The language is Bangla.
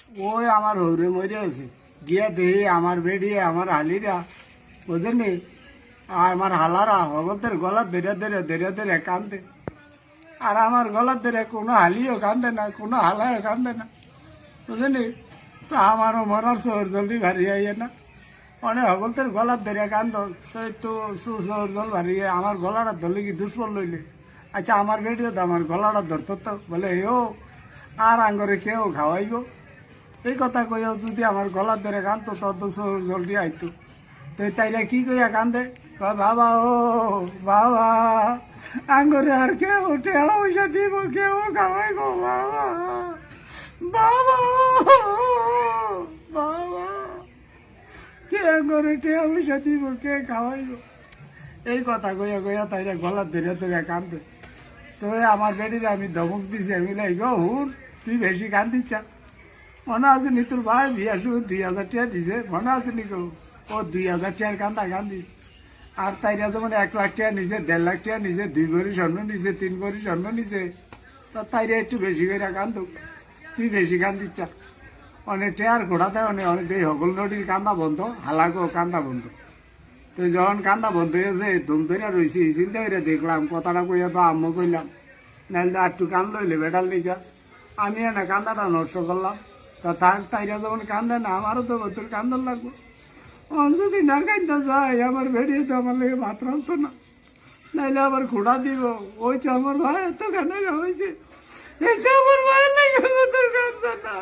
ওই আমার হৌরে মরে আছে গিয়া দেহি আমার বেড়িয়ে আমার হালিরা বুঝেনি আর আমার হালারা হগতের গলা ধরে ধরে ধরে ধরে কান্দে আর আমার গলা ধরে কোনো হালিও কান্দে না কোনো হালায়ও কান্দে না বুঝেনি তো আমারও মরার শহর জলদি ভারী আইয়ে না অনেক হগতের গলা ধরে কান্দ তো শহর জল ভারী আমার গলাটা ধরলে কি দুষ্পর লইলে আচ্ছা আমার বেড়িয়ে তো আমার গলাটা ধরতো তো বলে ও আর আঙ্গরে কেউ খাওয়াইব এই কথা কইও যদি আমার গলার ধরে কানতো তত জলদি আইতো তো তাইলে কি কইয়া কান্দে কয় বাবা ও বাবা আঙ্গরে আর কেউ টেয়া পয়সা দিব কেউ খাওয়াইব বাবা বাবা বাবা কে আঙ্গরে টেয়া পয়সা দিব কে খাওয়াইব এই কথা কইয়া কইয়া তাইলে গলার ধরে ধরে কান্দে তো আমার বেরিয়ে আমি ধমক দিছি আমি লাই গো হুন তুই বেশি কান্দিচ্ছ মনে আছে নি তোর ভাই বিয়া শুরু 2000 টাকা দিছে মনে আছে নি কেউ ও 2000 টাকার কান্দা কান্দি আর তাইরা যেমন 1 লাখ টাকা নিছে 1.5 লাখ টাকা নিছে 2 ভরি স্বর্ণ নিছে 3 ভরি স্বর্ণ নিছে তা তাইরা একটু বেশি করে কান্দুক তুই বেশি কান্দিচ্ছ অনেক টেয়ার ঘোড়াতে অনেক এই হগল নদীর কান্দা বন্ধ হালাকো কান্দা বন্ধ তো যখন কান্দা বন্ধ হয়েছে ধুম ধরে রয়েছি চিন্তা করে দেখলাম কথাটা কইয়া তো আম্মু কইলাম নাহলে তো একটু কান লইলে বেটার লিখা আমি না কান্দাটা নষ্ট করলাম তা থাক তাইরা যখন কান্দে না আমারও তো তোর কান্দন লাগবো যদি না কান্দা যায় আমার বেরিয়ে তো আমার লেগে ভাত রাখতো না নাইলে আবার ঘোড়া দিব ওই তো আমার ভাই এত কান্না হয়েছে এটা আমার ভাইয়ের লেগে তোর কান্দা না